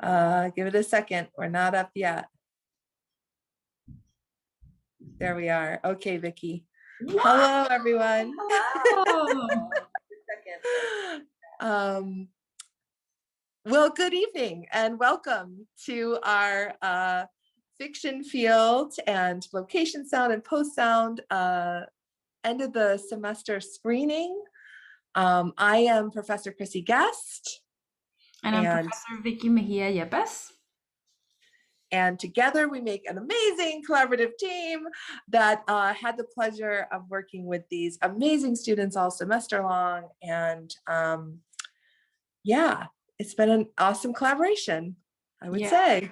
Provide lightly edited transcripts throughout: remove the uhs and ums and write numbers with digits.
Give it a second. We're not up yet. There we are. Okay, Vicky. What? Hello, everyone. Hello. Well, good evening and welcome to our fiction field and location sound and post sound end of the semester screening. I am Professor Chrissy Guest. And I'm Professor Vicky Mejia Yepes. And together we make an amazing collaborative team that had the pleasure of working with these amazing students all semester long. And yeah, it's been an awesome collaboration, I would say.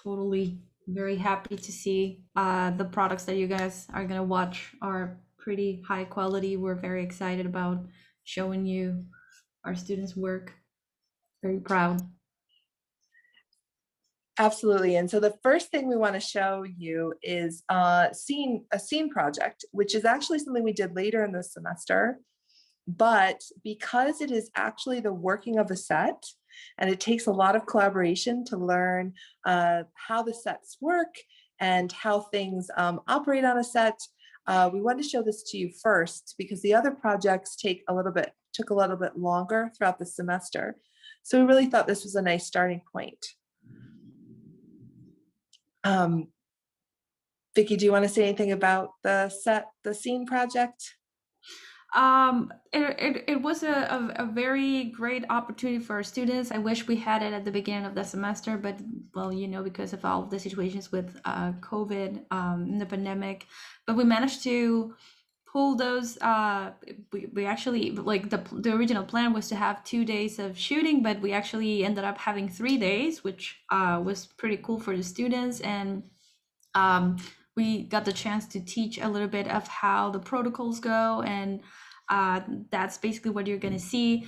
Totally. Very happy to see the products that you guys are going to watch are pretty high quality. We're very excited about showing you our students' work. Very proud. Absolutely. And so the first thing we want to show you is a scene project, which is actually something we did later in the semester. But because it is actually the working of a set, and it takes a lot of collaboration to learn how the sets work and how things operate on a set, we wanted to show this to you first because the other projects took a little bit longer throughout the semester. So we really thought this was a nice starting point. Vicky, do you want to say anything about the scene project? It was a very great opportunity for our students. I wish we had it at the beginning of the semester, but well, because of all of the situations with COVID, the pandemic, but we managed to pull those. We actually, like, the original plan was to have 2 days of shooting, but we actually ended up having 3 days, which was pretty cool for the students. And we got the chance to teach a little bit of how the protocols go, and that's basically what you're going to see.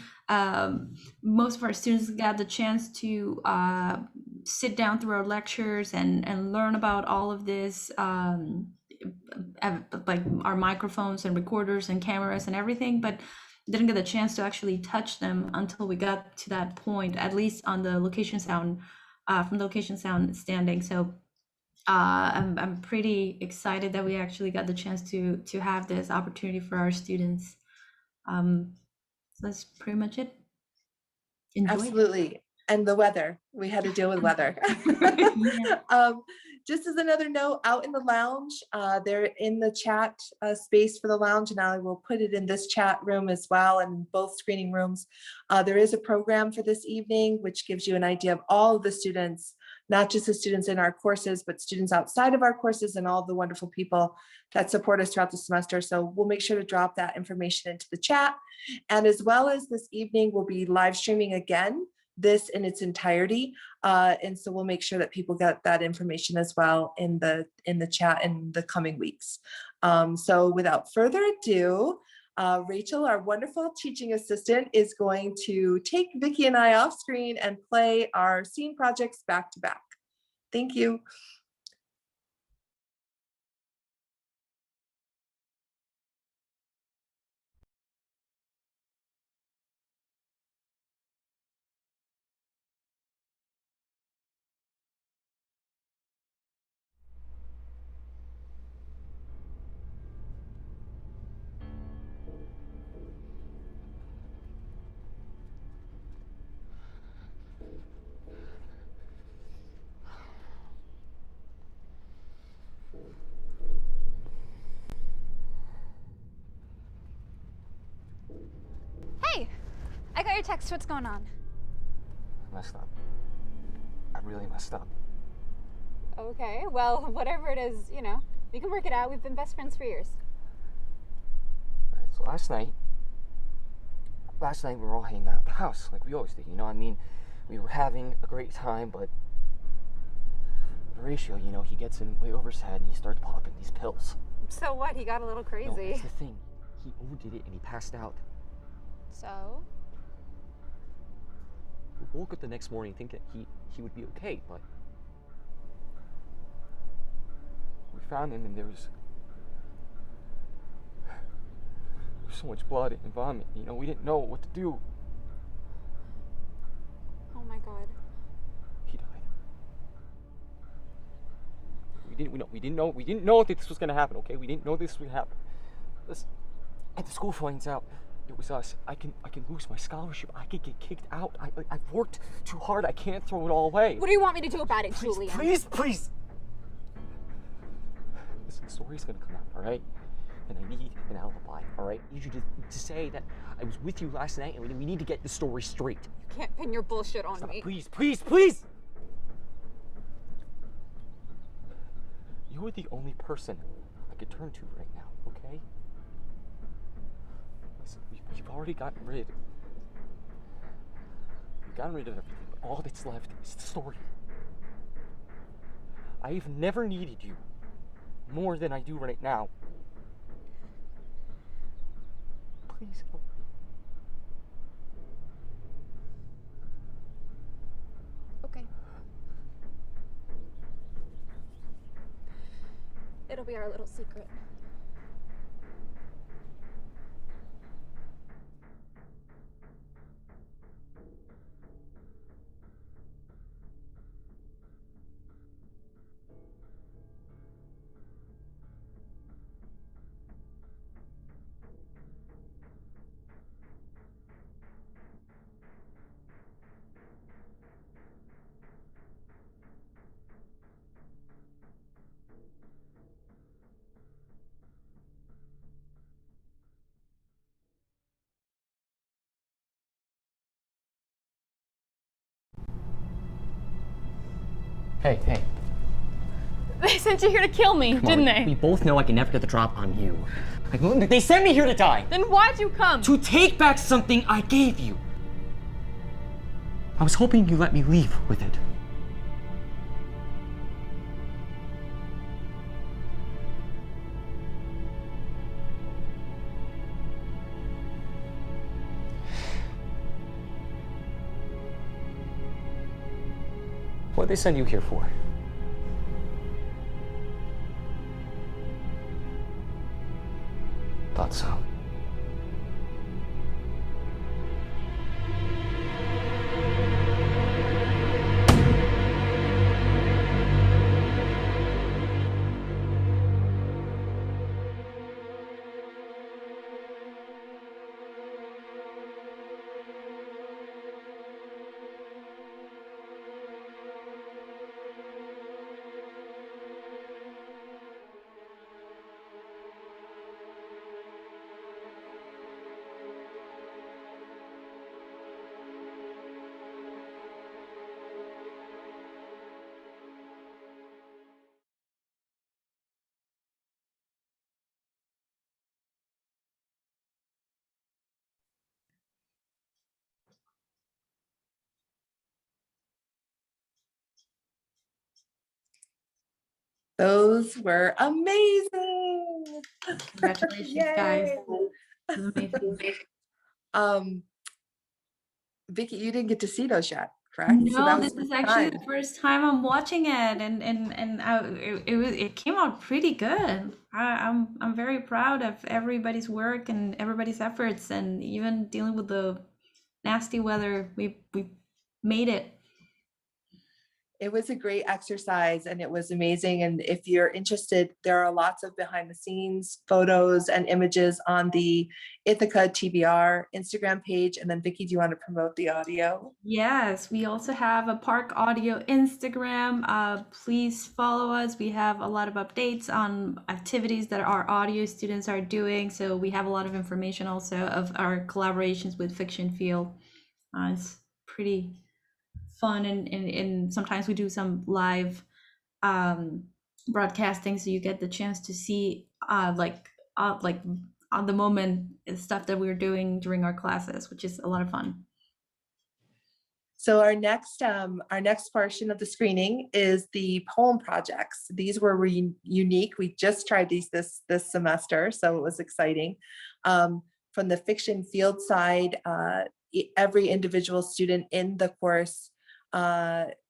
Most of our students got the chance to sit down through our lectures and learn about all of this, like our microphones and recorders and cameras and everything, but didn't get the chance to actually touch them until we got to that point, at least on the location sound, from the location sound standing. So I'm pretty excited that we actually got the chance to have this opportunity for our students. So that's pretty much it. Enjoy. Absolutely. And the weather, we had to deal with weather. Just as another note, out in the lounge, they're in the chat space for the lounge, and I will put it in this chat room as well, and both screening rooms. There is a program for this evening, which gives you an idea of all of the students, not just the students in our courses, but students outside of our courses and all the wonderful people that support us throughout the semester. So we'll make sure to drop that information into the chat. And as well as this evening, we'll be live streaming again, this in its entirety. And so we'll make sure that people get that information as well in the chat in the coming weeks. So without further ado, Rachel, our wonderful teaching assistant, is going to take Vicky and I off screen and play our scene projects back to back. Thank you. Hey, I got your text. What's going on? I messed up. I really messed up. Okay, well, whatever it is, we can work it out. We've been best friends for years. Alright, so last night we were all hanging out at the house, like we always do, we were having a great time, but Horatio, he gets in way over his head and he starts popping these pills. So what? He got a little crazy. No, that's the thing. He overdid it and he passed out. So? We woke up the next morning thinking he would be okay, but we found him and there was so much blood and vomit. We didn't know what to do. Oh my God. We didn't know that this was gonna happen. Okay, we didn't know this would happen. Listen, if the school finds out it was us, I can lose my scholarship. I could get kicked out. I've worked too hard. I can't throw it all away. What do you want me to do about it, Julian? Please. Listen, the story's gonna come out, all right? And I need an alibi, all right? I need you to say that I was with you last night, and we need to get the story straight. You can't pin your bullshit on me. Please! You are the only person I could turn to right now, okay? Listen, we've already gotten rid. We've gotten rid of everything, but all that's left is the story. I've never needed you more than I do right now. Please help me. Okay. It'll be our little secret. Hey. They sent you here to kill me, didn't they? We both know I can never get the drop on you. Like, they sent me here to die. Then why'd you come? To take back something I gave you. I was hoping you let me leave with it. What'd they send you here for? Thought so. Those were amazing. Congratulations, guys. This is amazing. Vicky, you didn't get to see those yet, correct? No, this the is actually time. the first time I'm watching it, and it came out pretty good. I'm very proud of everybody's work and everybody's efforts, and even dealing with the nasty weather, we made it. It was a great exercise and it was amazing. And if you're interested, there are lots of behind the scenes photos and images on the Ithaca TBR Instagram page. And then Vicky, do you want to promote the audio? Yes, we also have a Park Audio Instagram. Please follow us. We have a lot of updates on activities that our audio students are doing. So we have a lot of information also of our collaborations with Fiction Field. It's pretty fun, and sometimes we do some live broadcasting, so you get the chance to see like on the moment stuff that we're doing during our classes, which is a lot of fun. So our next portion of the screening is the poem projects. These were unique. We just tried these this semester, so it was exciting. From the Fiction Field side, every individual student in the course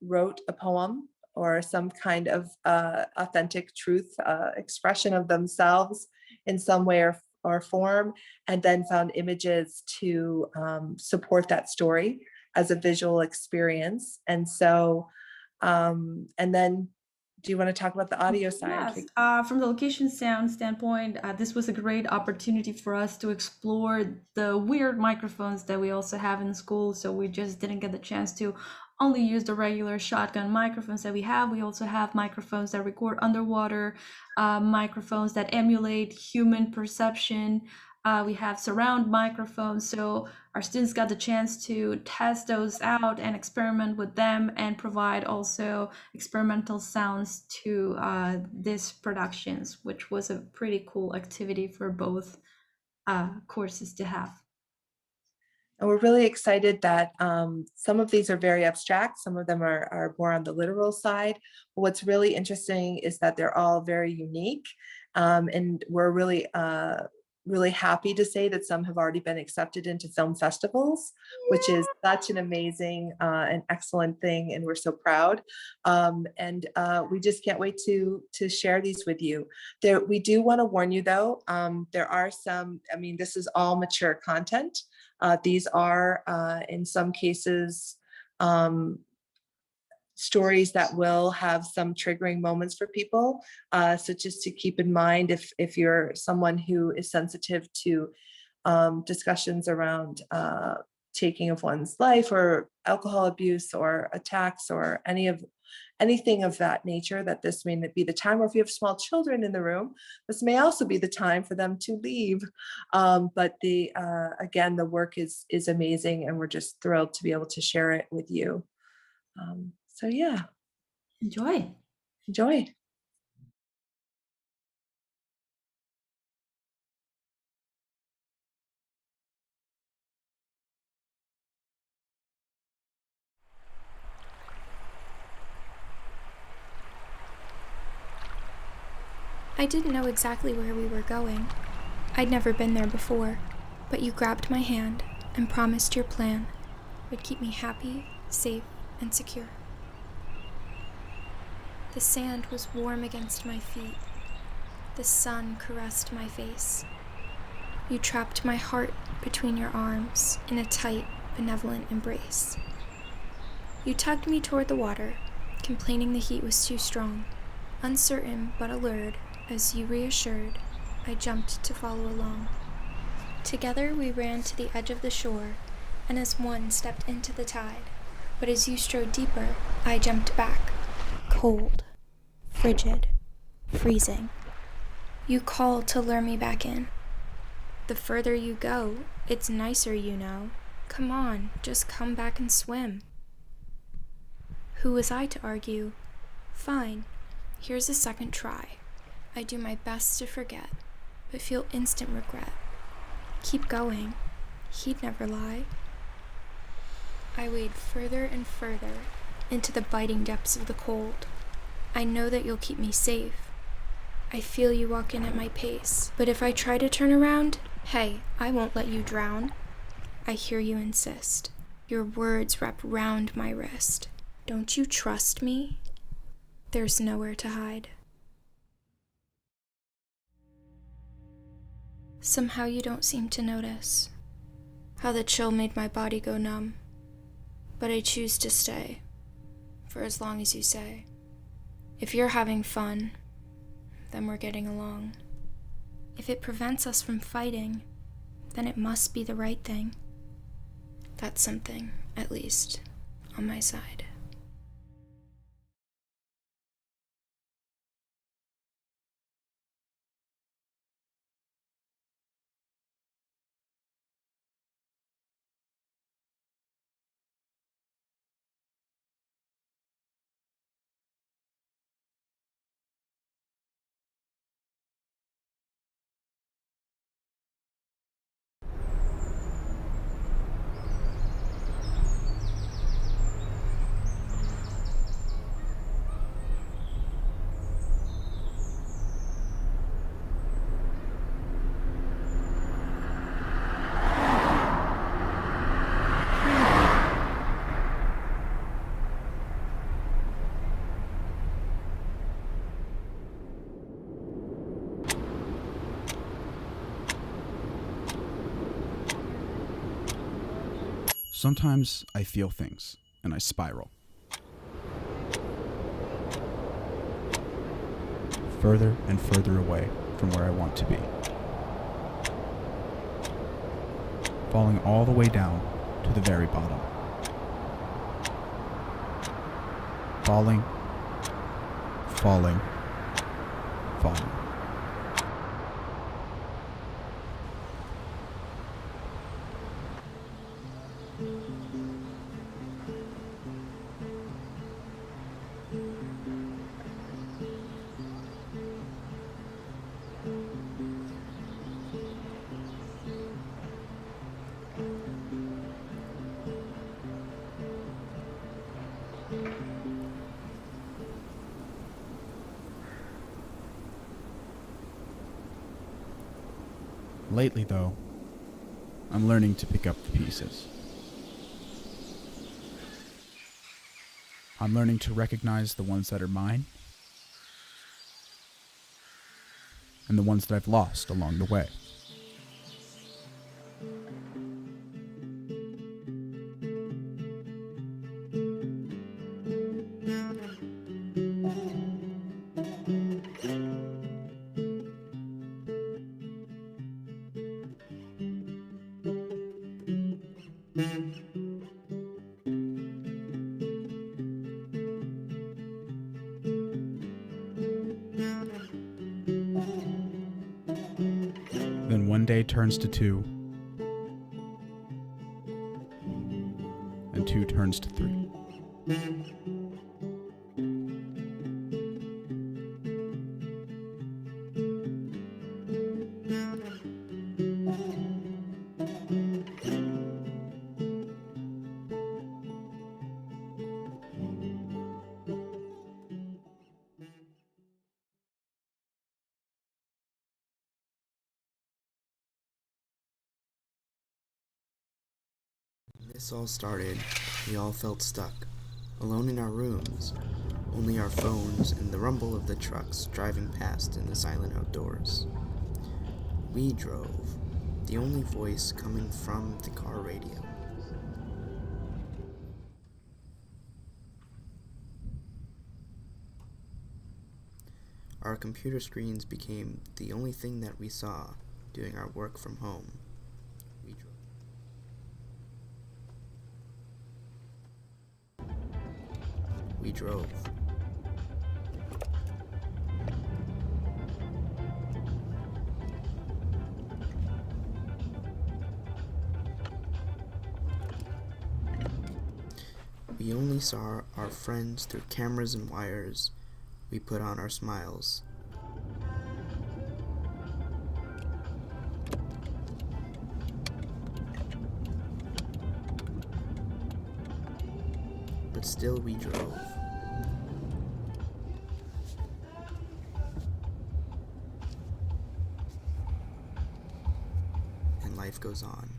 wrote a poem or some kind of authentic truth expression of themselves in some way or form, and then found images to support that story as a visual experience. And so, and then do you want to talk about the audio side? Yes, from the location sound standpoint, this was a great opportunity for us to explore the weird microphones that we also have in school. So we just didn't get the chance to only use the regular shotgun microphones that we have. We also have microphones that record underwater, microphones that emulate human perception. We have surround microphones. So our students got the chance to test those out and experiment with them and provide also experimental sounds to these productions, which was a pretty cool activity for both courses to have. And we're really excited that some of these are very abstract, some of them are more on the literal side. But what's really interesting is that they're all very unique. And we're really happy to say that some have already been accepted into film festivals, which is such an amazing and excellent thing. And we're so proud. And we just can't wait to share these with you. We do want to warn you though, there are some, I mean, this is all mature content. These are, in some cases, stories that will have some triggering moments for people. So just to keep in mind, if you're someone who is sensitive to discussions around taking of one's life or alcohol abuse or attacks or anything of that nature, that this may not be the time, or if you have small children in the room, this may also be the time for them to leave. But again, the work is amazing, and we're just thrilled to be able to share it with you. So yeah, Enjoy. enjoy. I didn't know exactly where we were going. I'd never been there before, but you grabbed my hand and promised your plan would keep me happy, safe, and secure. The sand was warm against my feet. The sun caressed my face. You trapped my heart between your arms in a tight, benevolent embrace. You tugged me toward the water, complaining the heat was too strong. Uncertain but allured, as you reassured, I jumped to follow along. Together we ran to the edge of the shore, and as one stepped into the tide. But as you strode deeper, I jumped back, cold, frigid, freezing. You called to lure me back in. The further you go, it's nicer, you know. Come on, just come back and swim. Who was I to argue? Fine, here's a second try. I do my best to forget, but feel instant regret. Keep going, he'd never lie. I wade further and further into the biting depths of the cold. I know that you'll keep me safe. I feel you walk in at my pace, but if I try to turn around, hey, I won't let you drown. I hear you insist. Your words wrap round my wrist. Don't you trust me? There's nowhere to hide. Somehow you don't seem to notice how the chill made my body go numb. But I choose to stay for as long as you say. If you're having fun, then we're getting along. If it prevents us from fighting, then it must be the right thing. That's something, at least, on my side. Sometimes I feel things, and I spiral. further and further away from where I want to be. Falling all the way down to the very bottom. Falling, falling, falling. Lately, though, I'm learning to pick up the pieces. I'm learning to recognize the ones that are mine and the ones that I've lost along the way. Then one day turns to two, and two turns to three. This all started, we all felt stuck, alone in our rooms, only our phones and the rumble of the trucks driving past in the silent outdoors. We drove, the only voice coming from the car radio. Our computer screens became the only thing that we saw doing our work from home. We drove. We only saw our friends through cameras and wires. We put on our smiles. But still we drove. And life goes on.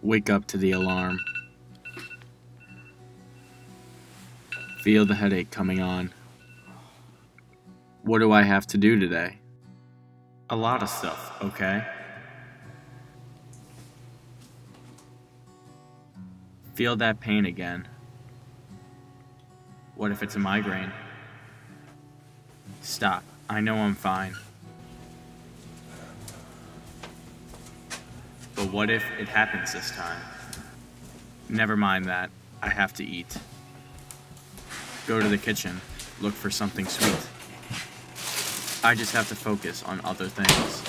Wake up to the alarm. Feel the headache coming on. What do I have to do today? A lot of stuff, okay? Feel that pain again. What if it's a migraine? Stop. I know I'm fine. But what if it happens this time? Never mind that. I have to eat. Go to the kitchen. Look for something sweet. I just have to focus on other things.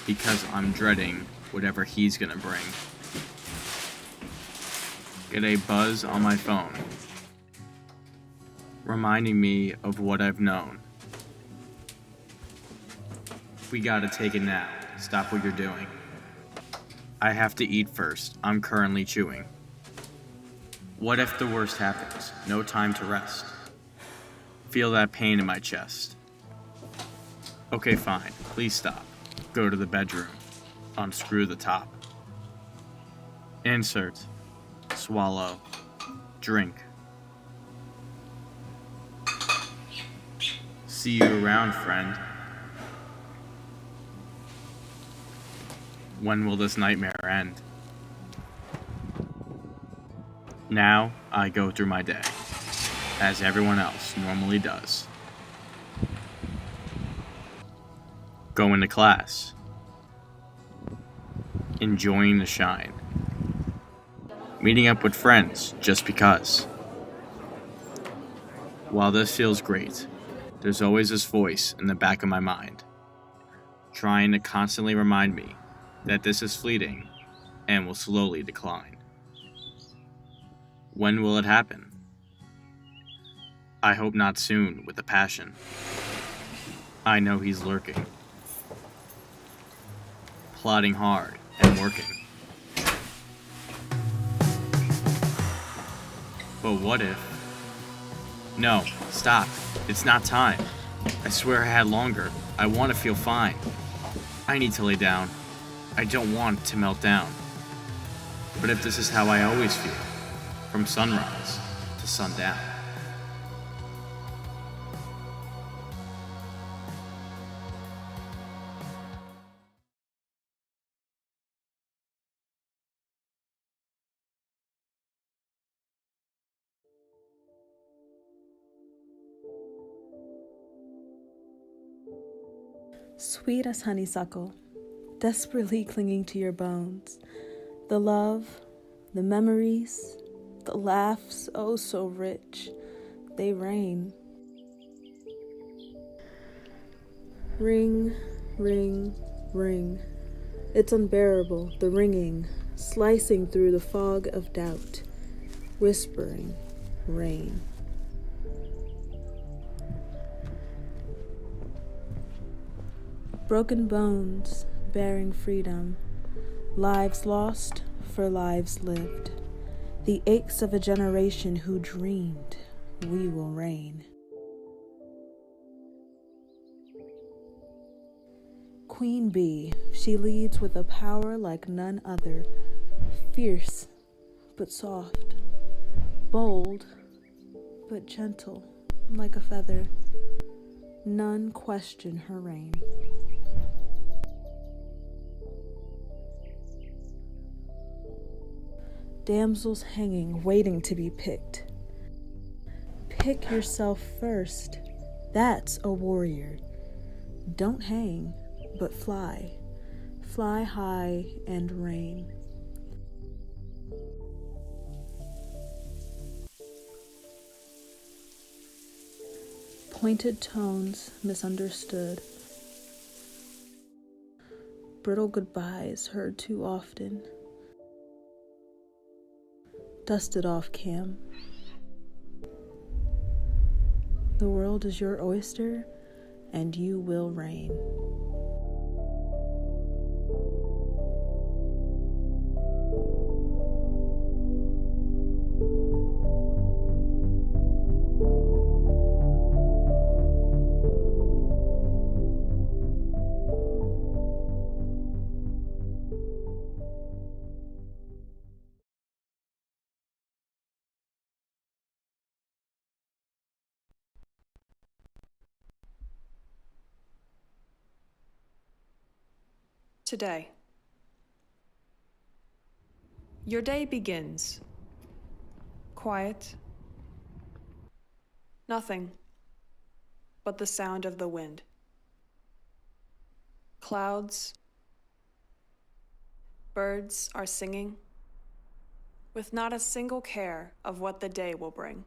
Because I'm dreading whatever he's gonna bring. Get a buzz on my phone, reminding me of what I've known. We gotta take it now. Stop what you're doing. I have to eat first. I'm currently chewing. What if the worst happens? No time to rest. Feel that pain in my chest. Okay, fine. Please stop. Go to the bedroom. Unscrew the top. Insert. Swallow. Drink. See you around, friend. When will this nightmare end? Now, I go through my day, as everyone else normally does. Going to class. Enjoying the shine. Meeting up with friends just because. While this feels great, there's always this voice in the back of my mind, trying to constantly remind me that this is fleeting and will slowly decline. When will it happen? I hope not soon with a passion. I know he's lurking, plotting hard and working. But what if? No, stop. It's not time. I swear I had longer. I want to feel fine. I need to lay down. I don't want to melt down. But if this is how I always feel, from sunrise to sundown. Sweet as honeysuckle, desperately clinging to your bones. The love, the memories, the laughs, oh so rich, they rain. Ring, ring, ring. It's unbearable, the ringing, slicing through the fog of doubt, whispering, rain. Broken bones, bearing freedom, lives lost for lives lived, the aches of a generation who dreamed we will reign. Queen Bee, she leads with a power like none other, fierce but soft, bold but gentle like a feather. None question her reign. Damsels hanging, waiting to be picked. Pick yourself first. That's a warrior. Don't hang, but fly. Fly high and reign. Pointed tones misunderstood. Brittle goodbyes heard too often. Dust it off, Cam. The world is your oyster, and you will reign. Today. Your day begins. Quiet. Nothing but the sound of the wind. Clouds. Birds are singing, with not a single care of what the day will bring.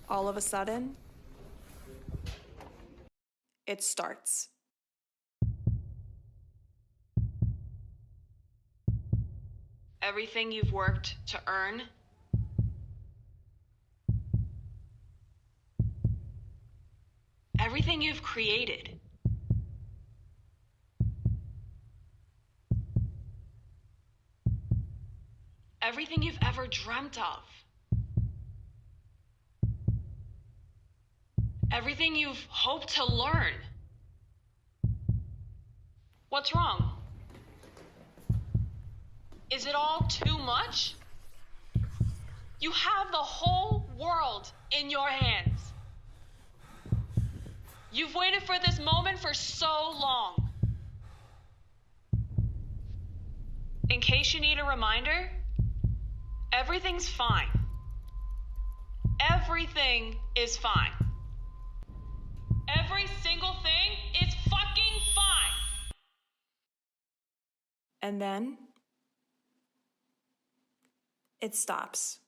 All of a sudden, it starts. Everything you've worked to earn, everything you've created. Everything you've ever dreamt of. Everything you've hoped to learn. What's wrong? Is it all too much? You have the whole world in your hands. You've waited for this moment for so long. In case you need a reminder, everything's fine. Everything is fine. Every single thing is fucking fine. And then it stops.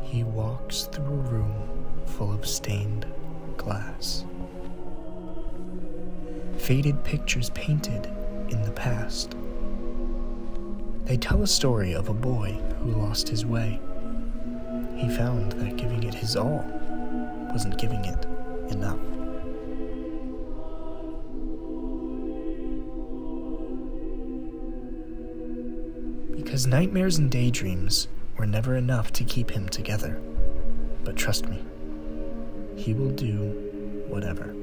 He walks through a room full of stained glass. Faded pictures painted in the past. They tell a story of a boy who lost his way. He found that giving it his all wasn't giving it enough. Because nightmares and daydreams were never enough to keep him together. But trust me, he will do whatever.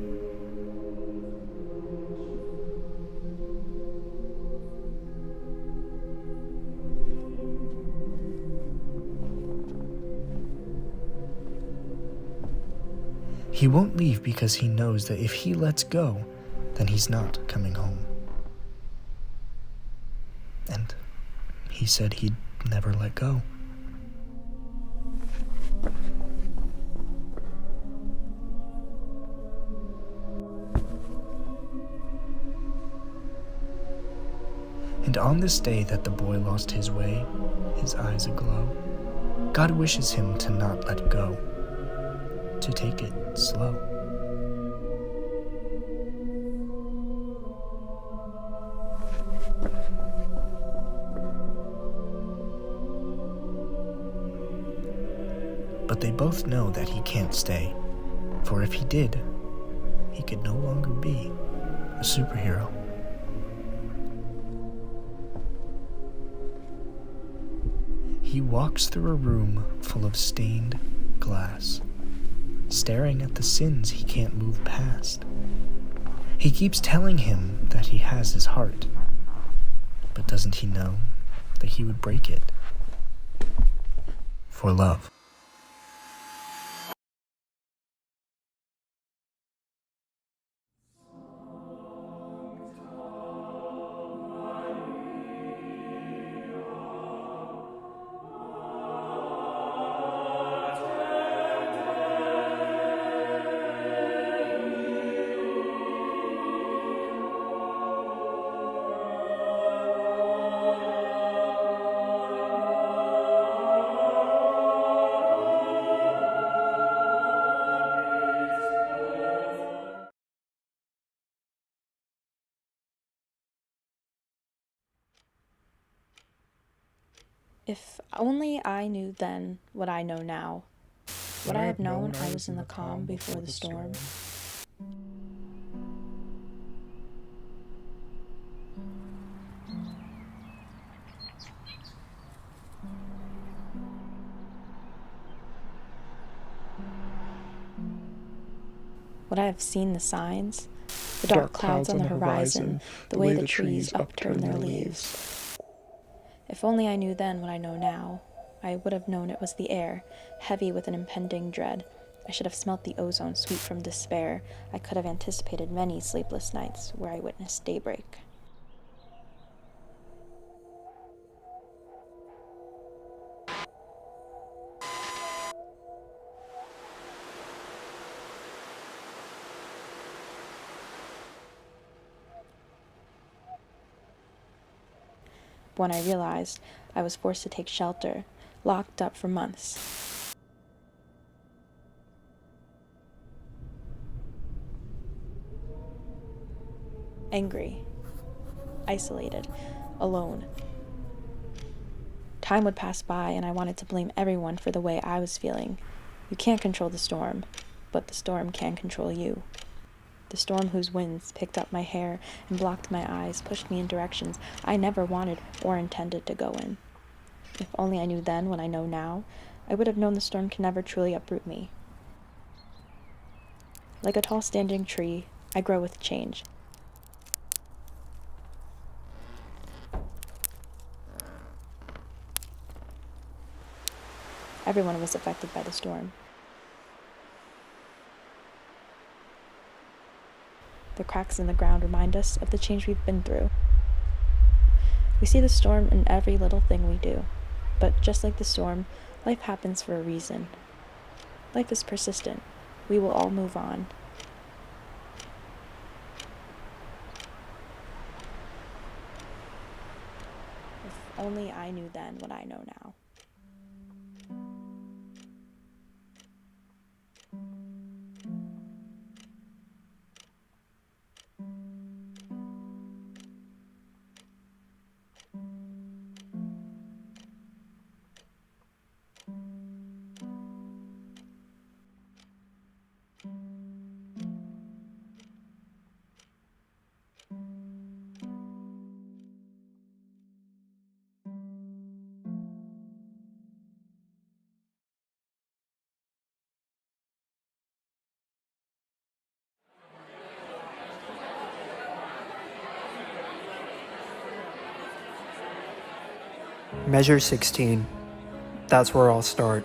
He won't leave because he knows that if he lets go, then he's not coming home. And he said he'd never let go. And on this day that the boy lost his way, his eyes aglow, God wishes him to not let go, to take it slow. But they both know that he can't stay, for if he did, he could no longer be a superhero. He walks through a room full of stained glass, staring at the sins he can't move past. He keeps telling him that he has his heart, but doesn't he know that he would break it for love? If only I knew then what I know now. Would I have known I was in the calm before the storm? Would I have seen the signs? The dark clouds on the horizon, the way the trees upturn their leaves. If only I knew then what I know now, I would have known it was the air, heavy with an impending dread. I should have smelt the ozone sweet from despair. I could have anticipated many sleepless nights where I witnessed daybreak. when I realized I was forced to take shelter, locked up for months. Angry, isolated, alone. Time would pass by and I wanted to blame everyone for the way I was feeling. You can't control the storm, but the storm can control you. The storm whose winds picked up my hair and blocked my eyes pushed me in directions I never wanted or intended to go in. If only I knew then what I know now, I would have known the storm can never truly uproot me. Like a tall standing tree, I grow with change. Everyone was affected by the storm. The cracks in the ground remind us of the change we've been through. We see the storm in every little thing we do. But just like the storm, life happens for a reason. Life is persistent. We will all move on. If only I knew then what I know now. Measure 16. That's where I'll start.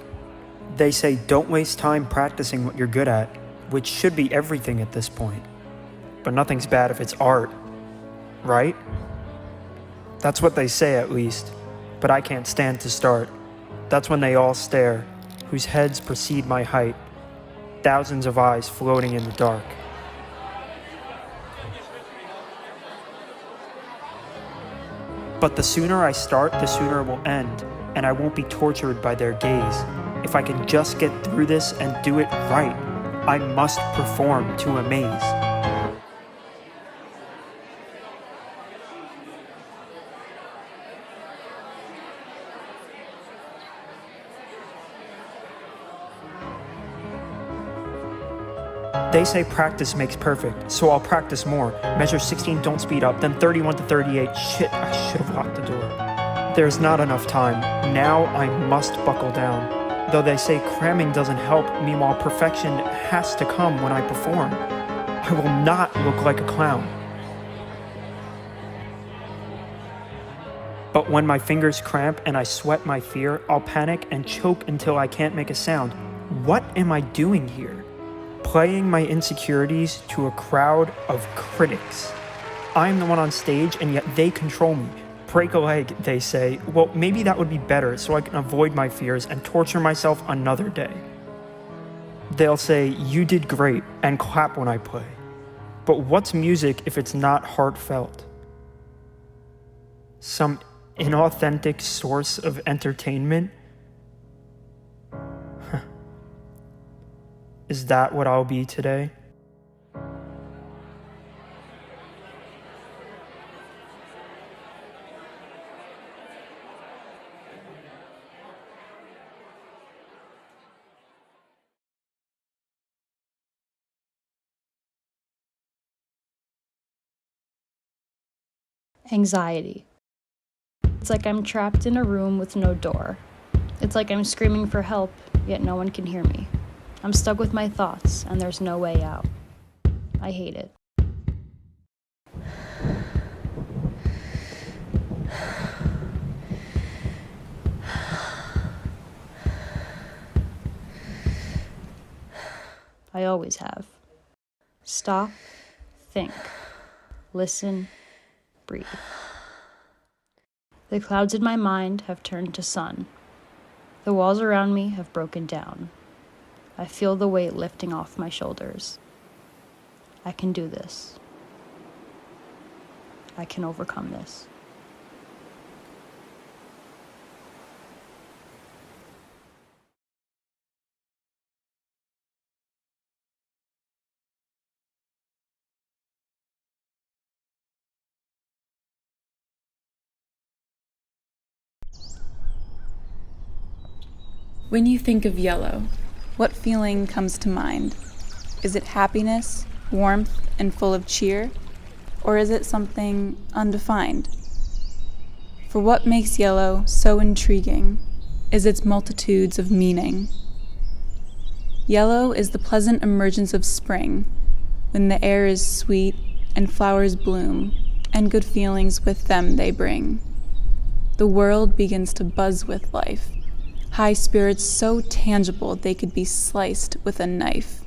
They say don't waste time practicing what you're good at, which should be everything at this point. But nothing's bad if it's art, right? That's what they say at least, but I can't stand to start. That's when they all stare, whose heads precede my height, thousands of eyes floating in the dark. But the sooner I start, the sooner it will end, and I won't be tortured by their gaze. If I can just get through this and do it right, I must perform to amaze. They say practice makes perfect, so I'll practice more. Measure 16, don't speed up, then 31 to 38. Shit, I should have locked the door. There's not enough time. Now I must buckle down. Though they say cramming doesn't help, meanwhile perfection has to come when I perform. I will not look like a clown. But when my fingers cramp and I sweat my fear, I'll panic and choke until I can't make a sound. What am I doing here? Playing my insecurities to a crowd of critics. I'm the one on stage and yet they control me. Break a leg, they say. Well, maybe that would be better so I can avoid my fears and torture myself another day. They'll say, you did great, and clap when I play. But what's music if it's not heartfelt? Some inauthentic source of entertainment? Is that what I'll be today? Anxiety. It's like I'm trapped in a room with no door. It's like I'm screaming for help, yet no one can hear me. I'm stuck with my thoughts, and there's no way out. I hate it. I always have. Stop, think, listen, breathe. The clouds in my mind have turned to sun. The walls around me have broken down. I feel the weight lifting off my shoulders. I can do this. I can overcome this. When you think of yellow, what feeling comes to mind? Is it happiness, warmth, and full of cheer? Or is it something undefined? For what makes yellow so intriguing is its multitudes of meaning. Yellow is the pleasant emergence of spring, when the air is sweet and flowers bloom, and good feelings with them they bring. The world begins to buzz with life, high spirits so tangible they could be sliced with a knife.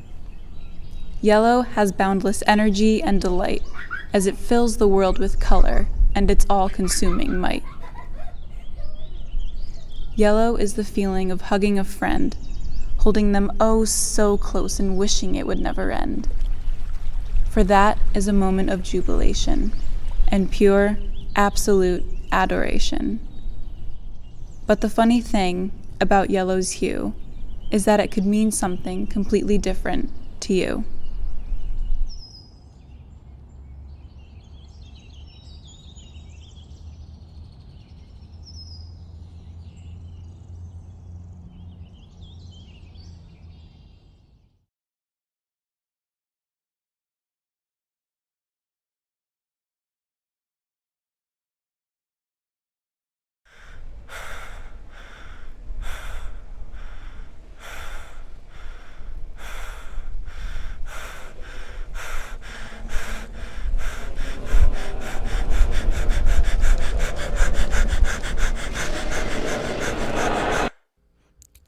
Yellow has boundless energy and delight as it fills the world with color and its all-consuming might. Yellow is the feeling of hugging a friend, holding them oh so close and wishing it would never end. For that is a moment of jubilation and pure, absolute adoration. But the funny thing about yellow's hue is that it could mean something completely different to you.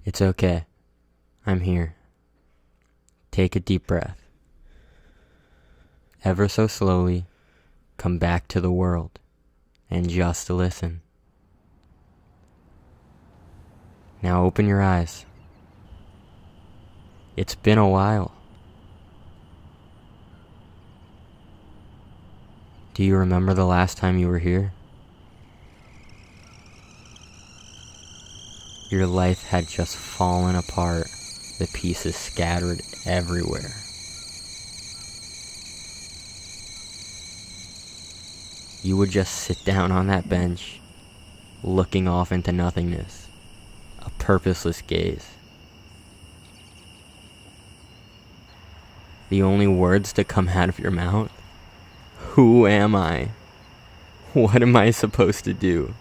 It's okay. I'm here. Take a deep breath. Ever so slowly, come back to the world and just listen. Now open your eyes. It's been a while. Do you remember the last time you were here? Your life had just fallen apart, the pieces scattered everywhere. You would just sit down on that bench, looking off into nothingness, a purposeless gaze. The only words to come out of your mouth? Who am I? What am I supposed to do?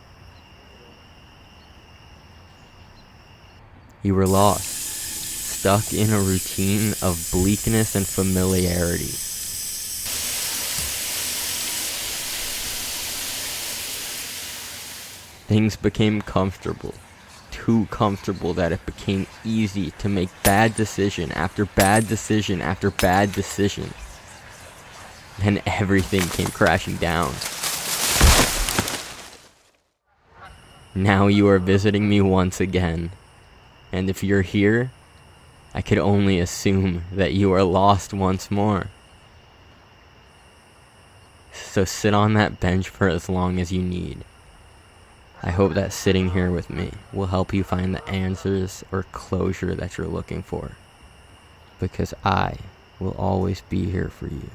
You were lost, stuck in a routine of bleakness and familiarity. Things became comfortable, too comfortable that it became easy to make bad decision after bad decision after bad decision. Then everything came crashing down. Now you are visiting me once again. And if you're here, I could only assume that you are lost once more. So sit on that bench for as long as you need. I hope that sitting here with me will help you find the answers or closure that you're looking for. Because I will always be here for you.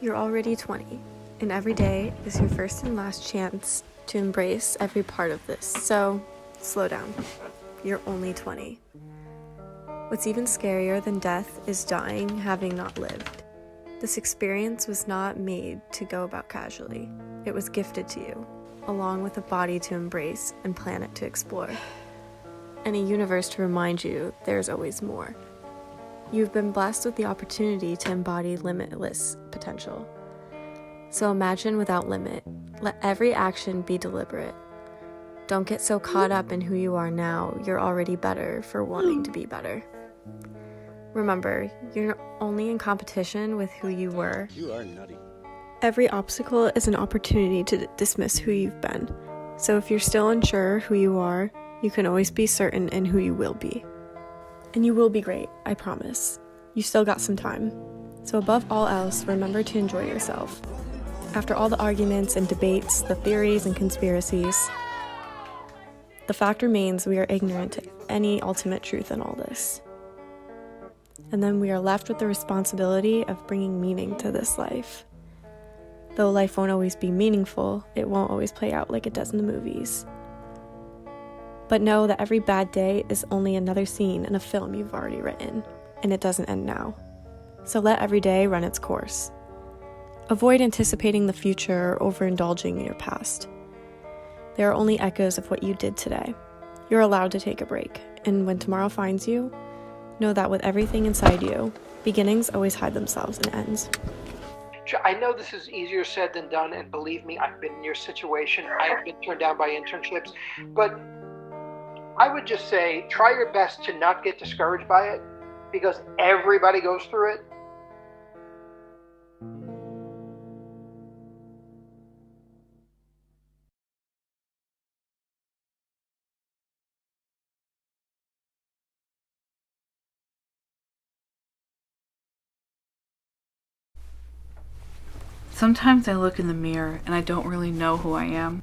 You're already 20, and every day is your first and last chance to embrace every part of this. So, slow down. You're only 20. What's even scarier than death is dying having not lived. This experience was not made to go about casually. It was gifted to you, along with a body to embrace and planet to explore, and a universe to remind you there's always more. You've been blessed with the opportunity to embody limitless potential. So imagine without limit. Let every action be deliberate. Don't get so caught up in who you are now. You're already better for wanting to be better. Remember, you're only in competition with who you were. You are nutty. Every obstacle is an opportunity to dismiss who you've been. So if you're still unsure who you are, you can always be certain in who you will be. And you will be great, I promise. You still got some time. So above all else, remember to enjoy yourself. After all the arguments and debates, the theories and conspiracies, the fact remains we are ignorant to any ultimate truth in all this. And then we are left with the responsibility of bringing meaning to this life. Though life won't always be meaningful, it won't always play out like it does in the movies. But know that every bad day is only another scene in a film you've already written, and it doesn't end now. So let every day run its course. Avoid anticipating the future or overindulging in your past. They are only echoes of what you did today. You're allowed to take a break, and when tomorrow finds you, know that with everything inside you, beginnings always hide themselves in ends. I know this is easier said than done, and believe me, I've been in your situation. I have been turned down by internships, but I would just say try your best to not get discouraged by it, because everybody goes through it. Sometimes I look in the mirror and I don't really know who I am.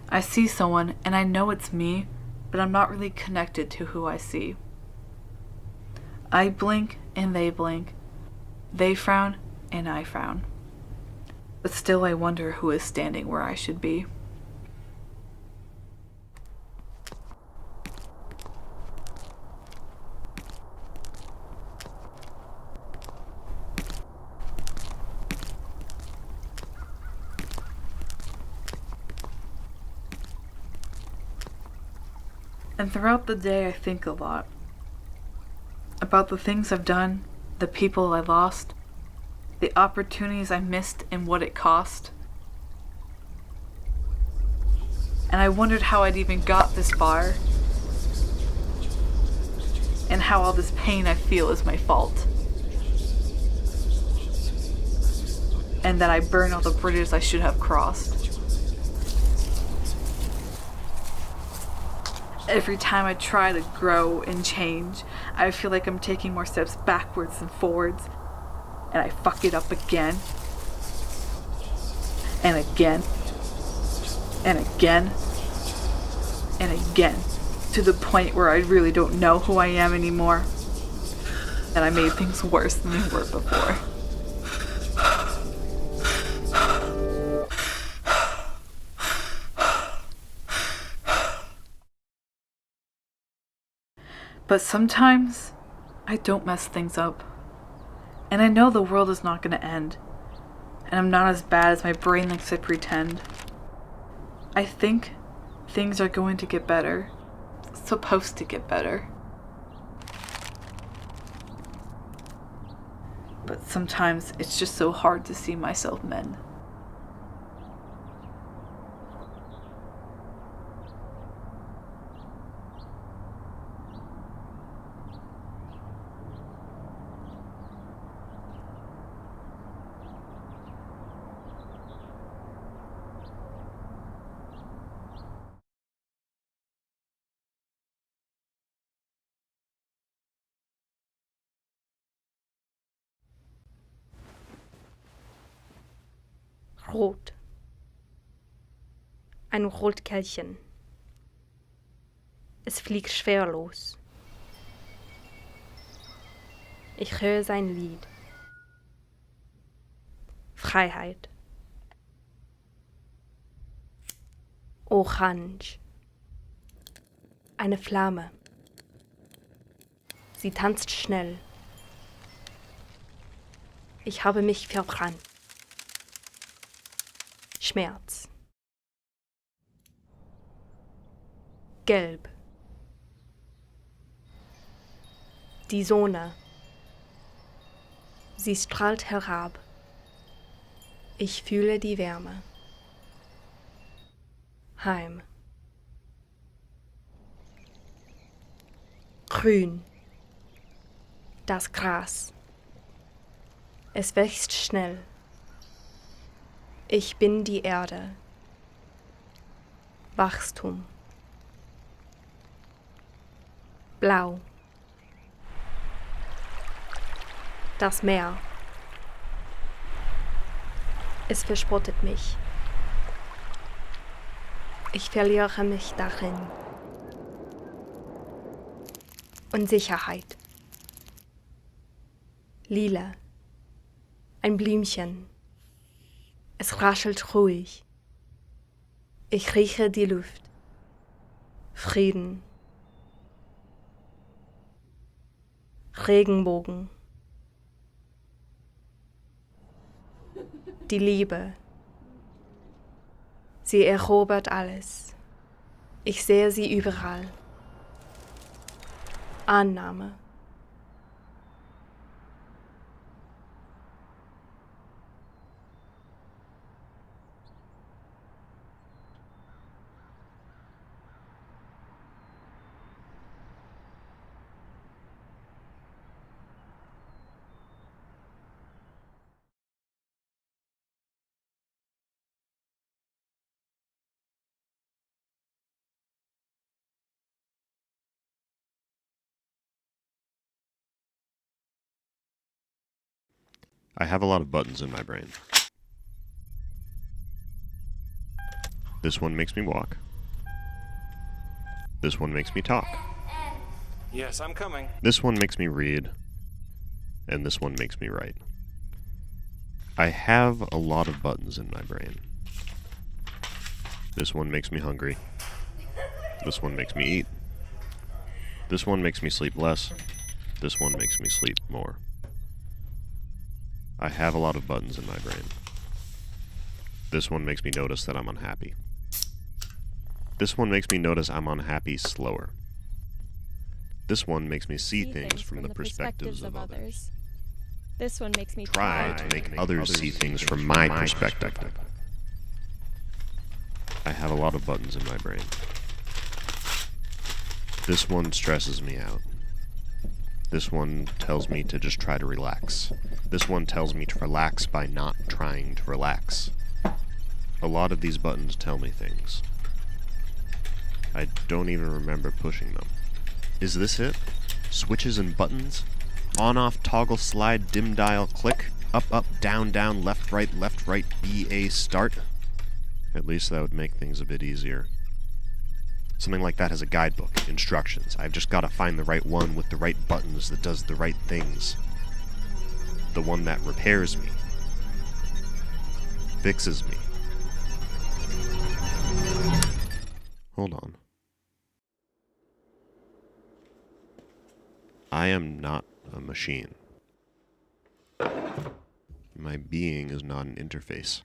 I see someone and I know it's me, but I'm not really connected to who I see. I blink and they blink. They frown and I frown. But still I wonder who is standing where I should be. And throughout the day I think a lot. About the things I've done, the people I lost, the opportunities I missed and what it cost. And I wondered how I'd even got this far. And how all this pain I feel is my fault. And that I burned all the bridges I should have crossed. Every time I try to grow and change, I feel like I'm taking more steps backwards than forwards, and I fuck it up again, and again, and again, and again, to the point where I really don't know who I am anymore, and I made things worse than they were before. But sometimes, I don't mess things up. And I know the world is not going to end. And I'm not as bad as my brain likes to pretend. I think things are going to get better. Supposed to get better. But sometimes it's just so hard to see myself mend. Rot. Ein Rotkehlchen. Es fliegt schwerelos. Ich höre sein Lied. Freiheit. Orange. Eine Flamme. Sie tanzt schnell. Ich habe mich verbrannt. Schmerz. Gelb. Die Sonne. Sie strahlt herab. Ich fühle die Wärme. Heim. Grün. Das Gras. Es wächst schnell. Ich bin die Erde. Wachstum. Blau. das Meer. Es verspottet mich. Ich verliere mich darin. Unsicherheit. Lila. Ein Blümchen. Es raschelt ruhig. Ich rieche die Luft. Frieden. Regenbogen. Die Liebe. Sie erobert alles. Ich sehe sie überall. Annahme. I have a lot of buttons in my brain. This one makes me walk. This one makes me talk. Yes, I'm coming. This one makes me read. And this one makes me write. I have a lot of buttons in my brain. This one makes me hungry. This one makes me eat. This one makes me sleep less. This one makes me sleep more. I have a lot of buttons in my brain. This one makes me notice that I'm unhappy. This one makes me notice I'm unhappy slower. This one makes me see things from the perspectives of others. This one makes me Try to make others see things from my perspective. I have a lot of buttons in my brain. This one stresses me out. This one tells me to just try to relax. This one tells me to relax by not trying to relax. A lot of these buttons tell me things. I don't even remember pushing them. Is this it? Switches and buttons? On, off, toggle, slide, dim dial, click, up, up, down, down, left, right, B, A, start? At least that would make things a bit easier. Something like that has a guidebook, instructions. I've just got to find the right one with the right buttons that does the right things. The one that repairs me. Fixes me. Hold on. I am not a machine. My being is not an interface.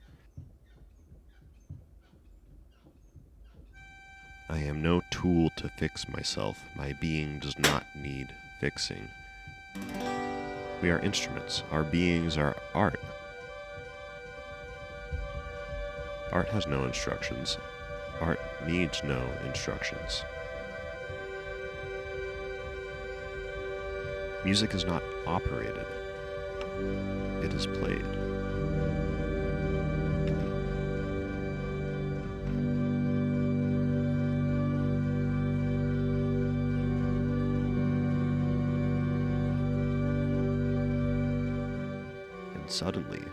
I am no tool to fix myself. My being does not need fixing. We are instruments. Our beings are art. Art has no instructions. Art needs no instructions. Music is not operated. It is played. Suddenly,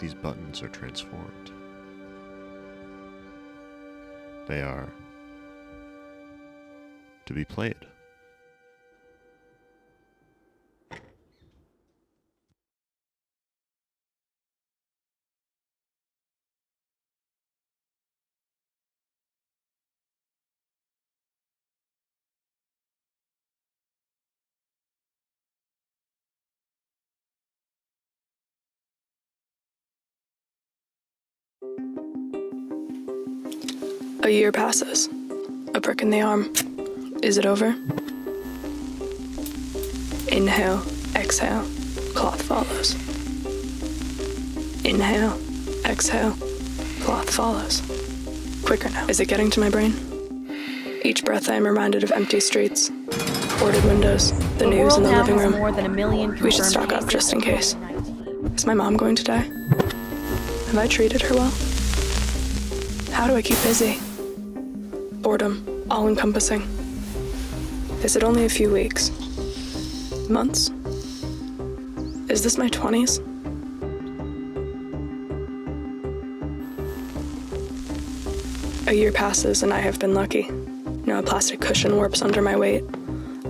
these buttons are transformed. They are to be played. A year passes. A prick in the arm. Is it over? Inhale, exhale, cloth follows. Inhale, exhale, cloth follows. Quicker now. Is it getting to my brain? Each breath I am reminded of empty streets, boarded windows, the news in the living room. More than 1 million We should stock up just in case. Is my mom going to die? Have I treated her well? How do I keep busy? Boredom, all-encompassing. Is it only a few weeks? Months? Is this my 20s? A year passes and I have been lucky. No plastic cushion warps under my weight.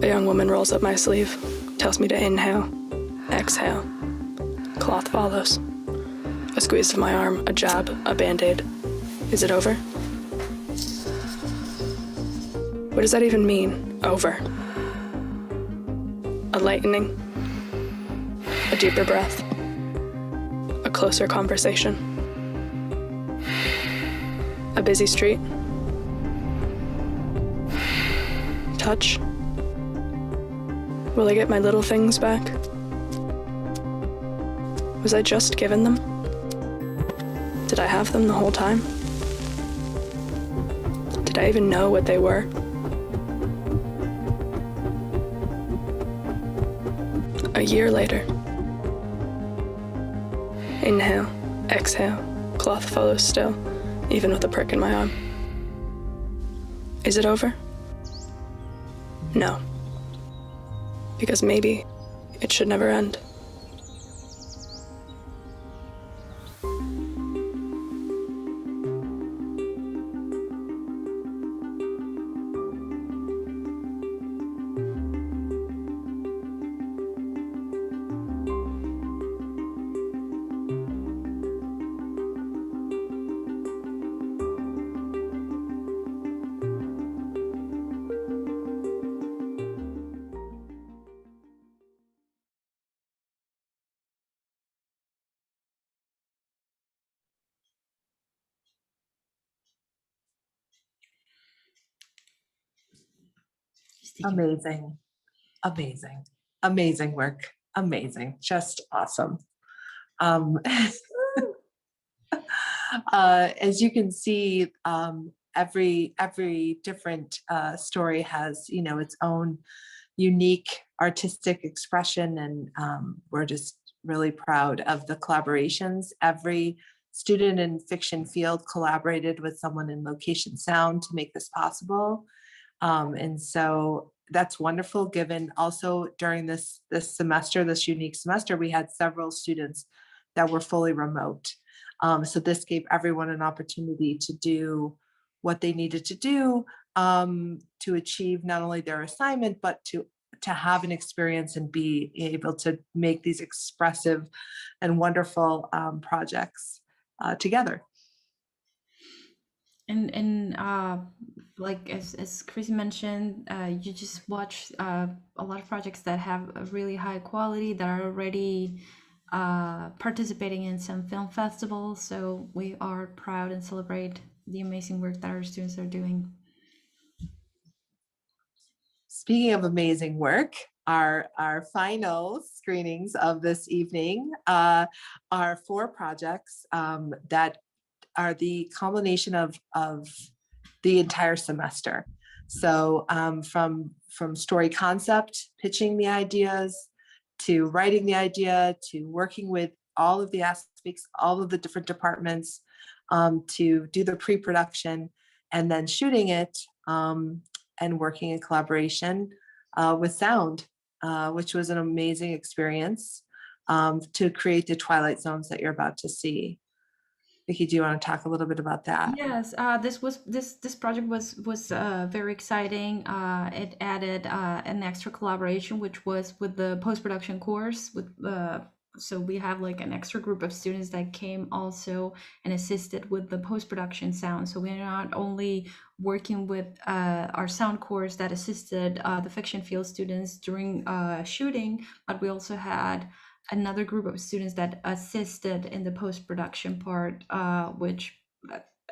A young woman rolls up my sleeve, tells me to inhale, exhale. Cloth follows. A squeeze of my arm, a jab, a band-aid. Is it over? What does that even mean, over? A lightening, a deeper breath, a closer conversation. A busy street. Touch. Will I get my little things back? Was I just given them? Did I have them the whole time? Did I even know what they were? A year later. Inhale, exhale, cloth follows still, even with a prick in my arm. Is it over? No. Because maybe it should never end. Amazing, amazing, amazing work. Amazing, just awesome. Um, as you can see, every different story has, you know, its own unique artistic expression, and we're just really proud of the collaborations. Every student in fiction field collaborated with someone in location sound to make this possible. And so that's wonderful, given also during this semester, this unique semester, we had several students that were fully remote. So this gave everyone an opportunity to do what they needed to do to achieve not only their assignment, but to have an experience and be able to make these expressive and wonderful projects together. And like as Chris mentioned, you just watch a lot of projects that have a really high quality, that are already participating in some film festivals. So we are proud and celebrate the amazing work that our students are doing. Speaking of amazing work, our final screenings of this evening are 4 projects that are the culmination of the entire semester. So from story concept, pitching the ideas, to writing the idea, to working with all of the aspects, all of the different departments, to do the pre-production, and then shooting it, and working in collaboration with sound, which was an amazing experience to create the Twilight Zones that you're about to see. Vicki, do you want to talk a little bit about that? Yes, this project was very exciting. It added an extra collaboration, which was with the post-production course. So we have like an extra group of students that came also and assisted with the post-production sound. So we're not only working with our sound course that assisted the fiction field students during shooting, but we also had another group of students that assisted in the post-production part, which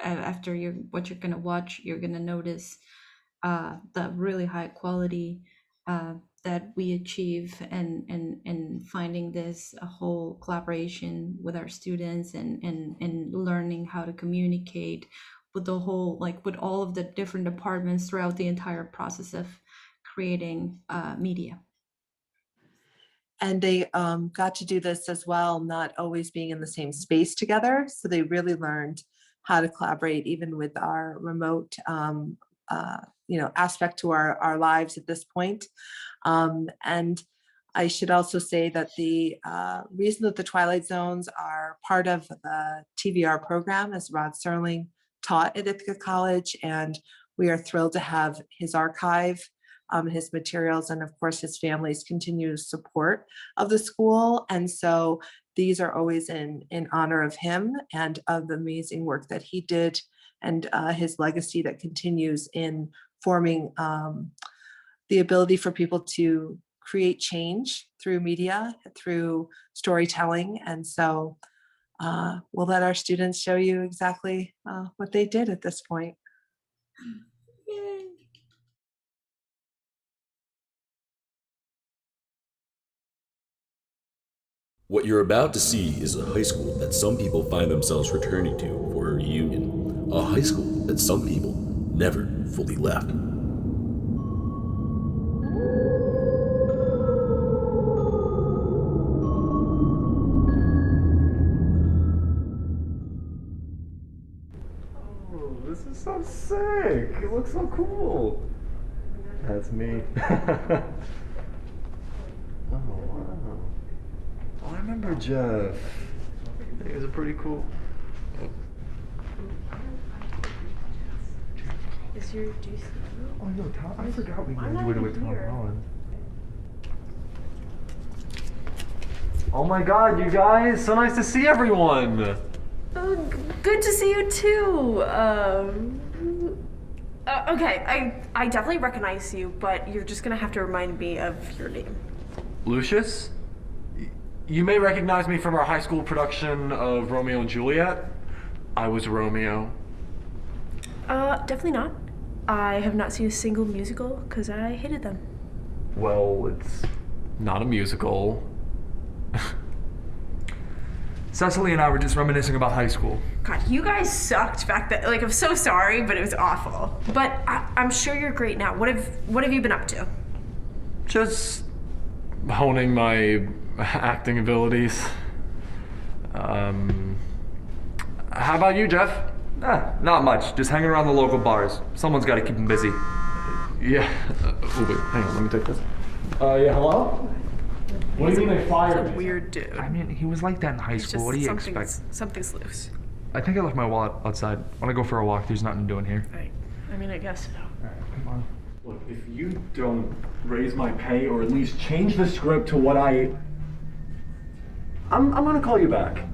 after what you're gonna watch, you're gonna notice the really high quality that we achieve, and finding this a whole collaboration with our students, and learning how to communicate with the whole, like with all of the different departments throughout the entire process of creating media. And they got to do this as well, not always being in the same space together. So they really learned how to collaborate, even with our remote, aspect to our lives at this point. And I should also say that the reason that the Twilight Zones are part of the TVR program is Rod Serling taught at Ithaca College, and we are thrilled to have his archive, his materials, and of course his family's continued support of the school. And so these are always in honor of him and of the amazing work that he did, and his legacy that continues in forming the ability for people to create change through media, through storytelling. And so we'll let our students show you exactly what they did at this point. What you're about to see is a high school that some people find themselves returning to for a reunion. A high school that some people never fully left. Oh, this is so sick. It looks so cool. That's me. Oh, wow. I remember Jeff. He was a pretty cool. Is your juice? Oh no, Tom, I forgot we graduated with Tom Holland. Oh my god, you guys! So nice to see everyone! Oh, good to see you too. Okay, I definitely recognize you, but you're just gonna have to remind me of your name. Lucius? You may recognize me from our high school production of Romeo and Juliet. I was Romeo. Definitely not. I have not seen a single musical because I hated them. Well, it's not a musical. Cecily and I were just reminiscing about high school. God, you guys sucked back then. Like, I'm so sorry, but it was awful. But I'm sure you're great now. What have you been up to? Just honing my acting abilities. How about you, Jeff? Not much. Just hanging around the local bars. Someone's got to keep him busy. Yeah. Oh, wait, hang on, let me take this. Yeah, hello? What do you mean they fired me? Weird dude. I mean, he was like that in high school. What do you expect? Something's loose. I think I left my wallet outside. Want to go for a walk? There's nothing doing here. I mean, I guess so. Alright, come on. Look, if you don't raise my pay or at least change the script to what I'm gonna call you back.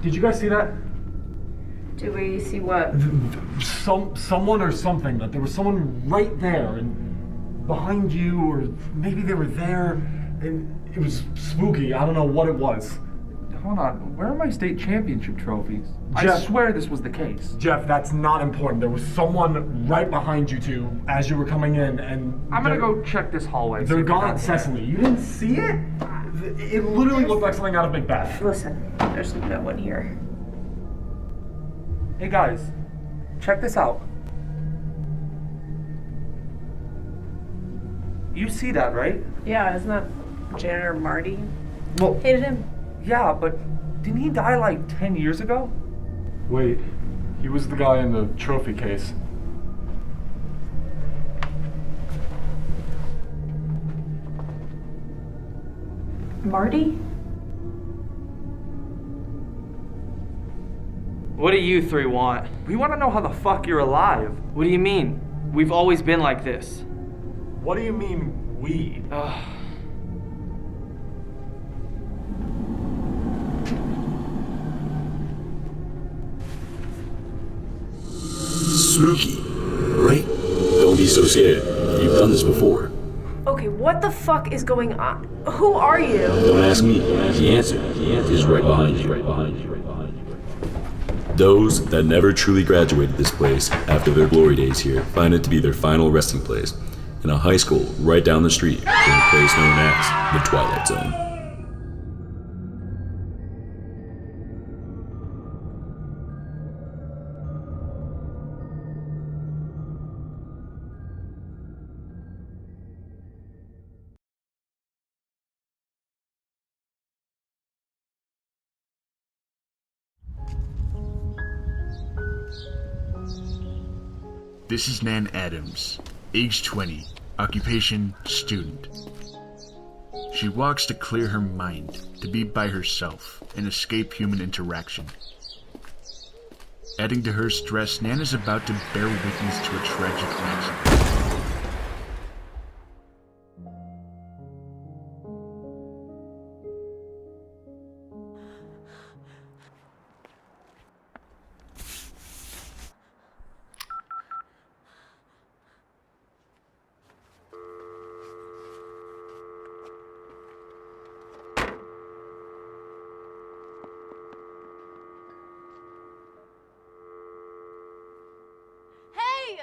Did you guys see that? Do we see what? Someone or something. That there was someone right there and behind you, or maybe they were there, and it was spooky. I don't know what it was. Hold on. Where are my state championship trophies? Jeff, I swear this was the case. Jeff, that's not important. There was someone right behind you two as you were coming in, and I'm gonna go check this hallway. They're gone, Cecily. You didn't see it? It literally looked like something out of Macbeth. Listen, there's no one here. Hey guys, check this out. You see that, right? Yeah, isn't that janitor Marty? Well, Hated him. yeah, but didn't he die like 10 years ago? Wait, he was the guy in the trophy case. Marty? What do you three want? We want to know how the fuck you're alive. What do you mean? We've always been like this. What do you mean, we? Spooky, right? Don't be so scared. You've done this before. Okay, what the fuck is going on? Who are you? Don't ask me. The answer is right behind you. Those that never truly graduated this place after their glory days here find it to be their final resting place in a high school right down the street from a place known as the Twilight Zone. This is Nan Adams, age 20, occupation student. She walks to clear her mind, to be by herself, and escape human interaction. Adding to her stress, Nan is about to bear witness to a tragic accident. Hey!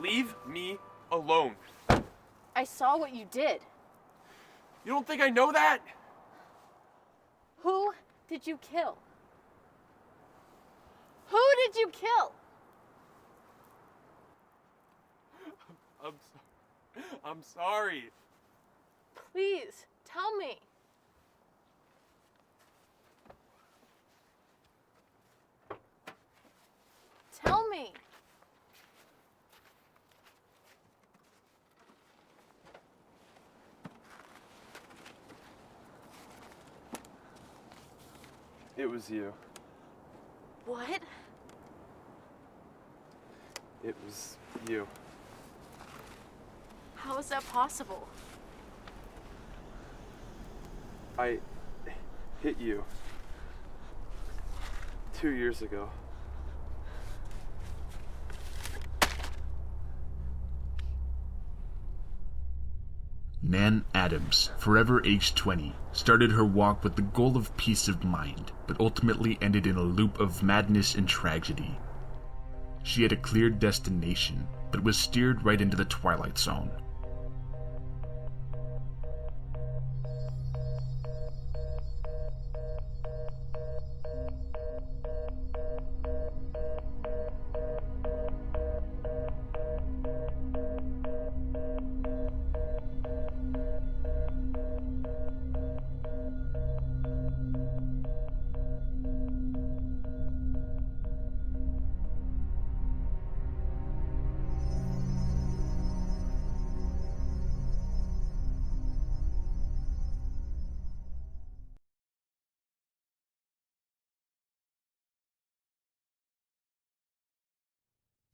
Leave me alone. I saw what you did. You don't think I know that? Who did you kill? Who did you kill? I'm sorry. Please, tell me. Tell me. It was you. What? It was you. How is that possible? I hit you 2 years ago. Nan Adams, forever aged 20, started her walk with the goal of peace of mind, but ultimately ended in a loop of madness and tragedy. She had a clear destination, but was steered right into the Twilight Zone.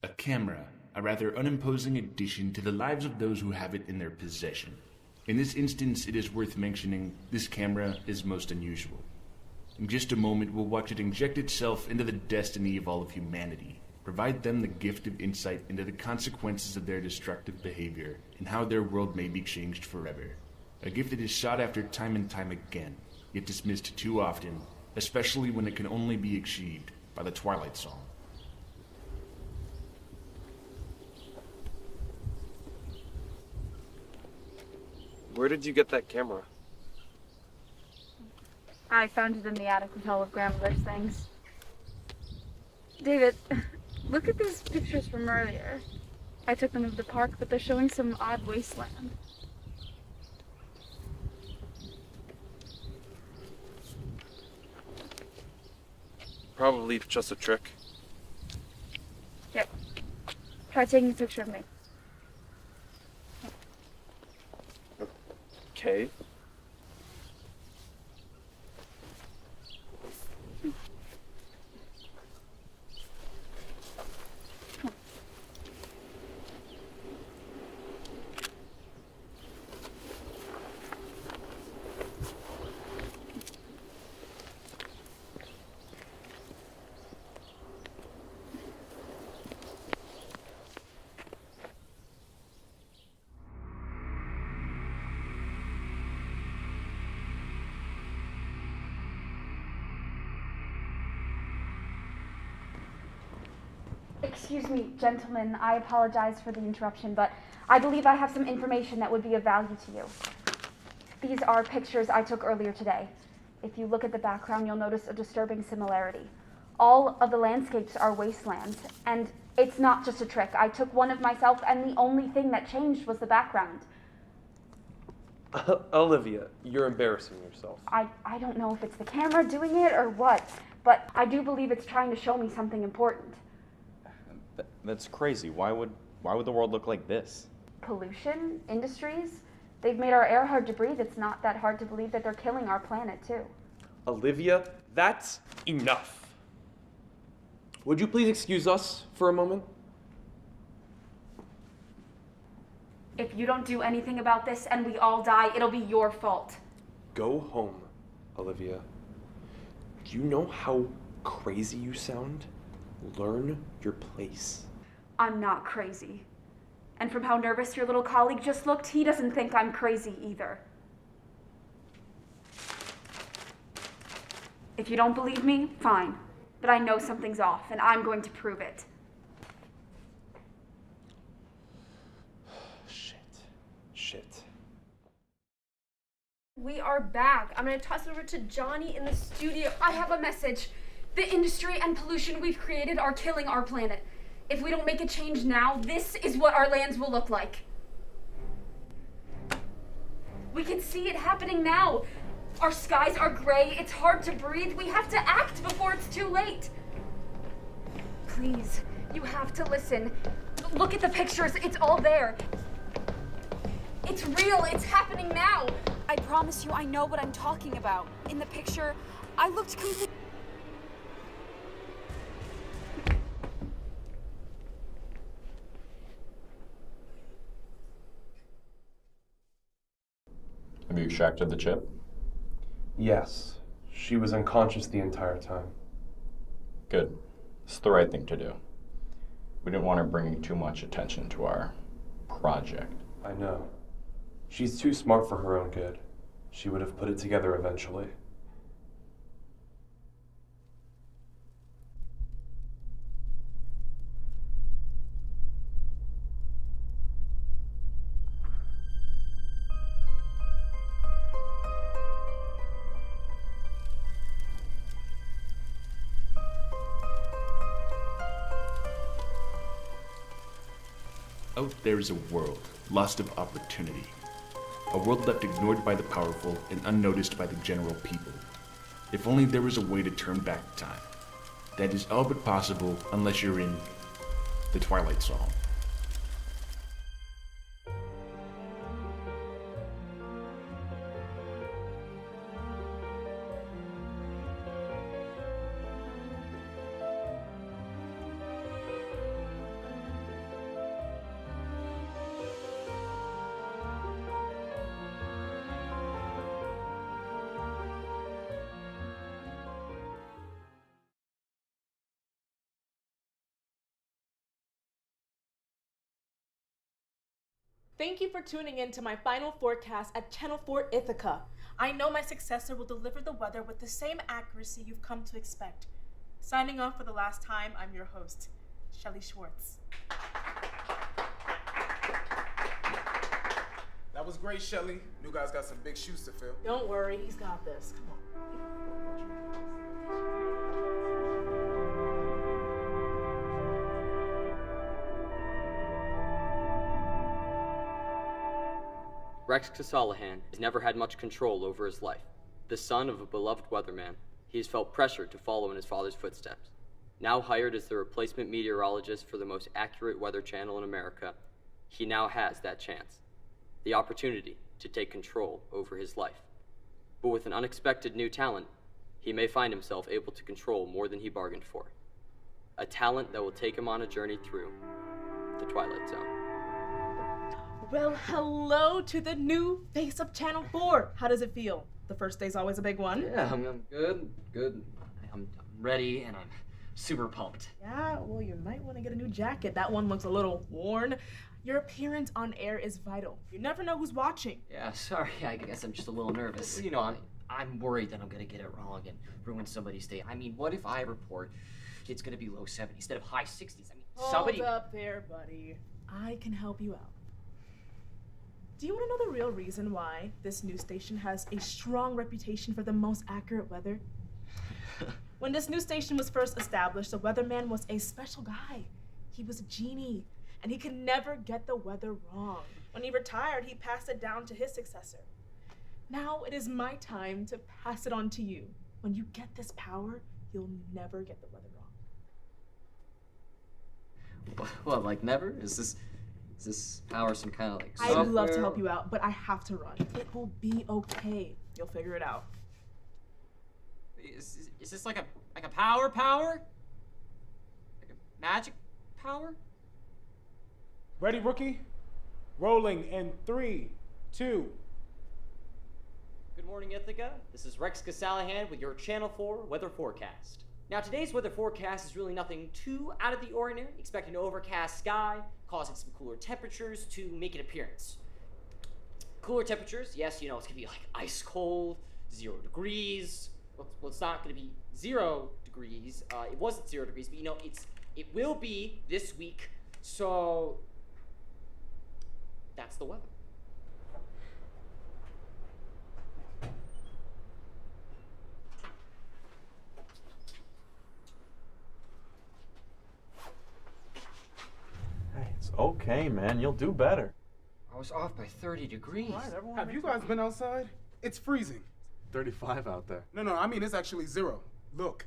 A camera, a rather unimposing addition to the lives of those who have it in their possession. In this instance, it is worth mentioning this camera is most unusual. In just a moment, we'll watch it inject itself into the destiny of all of humanity, provide them the gift of insight into the consequences of their destructive behavior and how their world may be changed forever. A gift that is sought after time and time again, yet dismissed too often especially when it can only be achieved by the Twilight Song. Where did you get that camera? I found it in the attic with all of Grandmother's things. David, look at these pictures from earlier. I took them of the park, but they're showing some odd wasteland. Probably just a trick. Yep. Try taking a picture of me. Okay. Excuse me, gentlemen, I apologize for the interruption, but I believe I have some information that would be of value to you. These are pictures I took earlier today. If you look at the background, you'll notice a disturbing similarity. All of the landscapes are wastelands, and it's not just a trick. I took one of myself, and the only thing that changed was the background. Olivia, you're embarrassing yourself. I don't know if it's the camera doing it or what, but I do believe it's trying to show me something important. That's crazy. Why would the world look like this? Pollution, industries, they've made our air hard to breathe. It's not that hard to believe that they're killing our planet too. Olivia, that's enough. Would you please excuse us for a moment? If you don't do anything about this and we all die, it'll be your fault. Go home, Olivia. Do you know how crazy you sound? Learn your place. I'm not crazy. And from how nervous your little colleague just looked, he doesn't think I'm crazy either. If you don't believe me, fine. But I know something's off, and I'm going to prove it. Shit. We are back. I'm gonna toss it over to Johnny in the studio. I have a message. The industry and pollution we've created are killing our planet. If we don't make a change now, this is what our lands will look like. We can see it happening now. Our skies are gray, it's hard to breathe. We have to act before it's too late. Please, you have to listen. Look at the pictures, it's all there. It's real, it's happening now. I promise you I know what I'm talking about. In the picture, I looked completely... Have you extracted the chip? Yes. She was unconscious the entire time. Good. It's the right thing to do. We didn't want her bringing too much attention to our project. I know. She's too smart for her own good. She would have put it together eventually. Out there is a world lost of opportunity. A world left ignored by the powerful and unnoticed by the general people. If only there was a way to turn back time. That is all but possible unless you're in the Twilight Song. Thank you for tuning in to my final forecast at Channel 4 Ithaca. I know my successor will deliver the weather with the same accuracy you've come to expect. Signing off for the last time, I'm your host, Shelly Schwartz. That was great, Shelly. New guy's got some big shoes to fill. Don't worry, he's got this. Come on. Rex Casalahan has never had much control over his life. The son of a beloved weatherman, he has felt pressure to follow in his father's footsteps. Now hired as the replacement meteorologist for the most accurate weather channel in America, he now has that chance. The opportunity to take control over his life. But with an unexpected new talent, he may find himself able to control more than he bargained for. A talent that will take him on a journey through the Twilight Zone. Well, hello to the new face of Channel 4. How does it feel? The first day's always a big one. Yeah, I'm good. I'm ready and I'm super pumped. Yeah, well, you might want to get a new jacket. That one looks a little worn. Your appearance on air is vital. You never know who's watching. Yeah, sorry, I guess I'm just a little nervous. You know, I'm worried that I'm gonna get it wrong and ruin somebody's day. I mean, what if I report it's gonna be low 70s instead of high 60s? I mean, somebody... Hold up there, buddy. I can help you out. Do you want to know the real reason why this news station has a strong reputation for the most accurate weather? When this news station was first established, the weatherman was a special guy. He was a genie, and he could never get the weather wrong. When he retired, he passed it down to his successor. Now it is my time to pass it on to you. When you get this power, you'll never get the weather wrong. What, like never? Is this power some kind of like I'd software? love to help you out, but I have to run. It will be okay. You'll figure it out. Is this like a power? Like a magic power? Ready, rookie? Rolling in 3, 2. Good morning, Ithaca. This is Rex Casalahan with your Channel 4 weather forecast. Now, today's weather forecast is really nothing too out of the ordinary. Expect an overcast sky, causing some cooler temperatures to make an appearance. Cooler temperatures, yes, you know, it's gonna be like ice cold, 0 degrees. Well, it's not gonna be 0 degrees. It wasn't 0 degrees, but you know, it will be this week. So that's the weather. Hey, it's okay, man. You'll do better. I was off by 30 degrees. Have you guys been outside? It's freezing. 35 out there. No, I mean, it's actually 0. Look.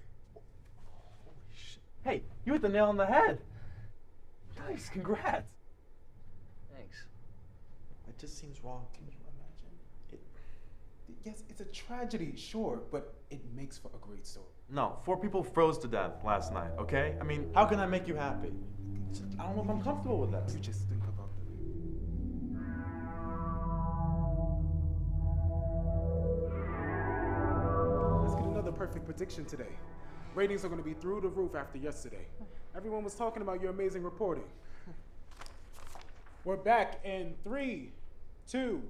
Hey, you hit the nail on the head. Nice, congrats. Thanks. It just seems wrong. Can you imagine? Yes, it's a tragedy, sure, but it makes for a great story. No, 4 people froze to death last night, okay? I mean, how can I make you happy? I don't know if I'm comfortable with that. You just think about Let's get another perfect prediction today. Ratings are going to be through the roof after yesterday. Everyone was talking about your amazing reporting. We're back in 3, 2.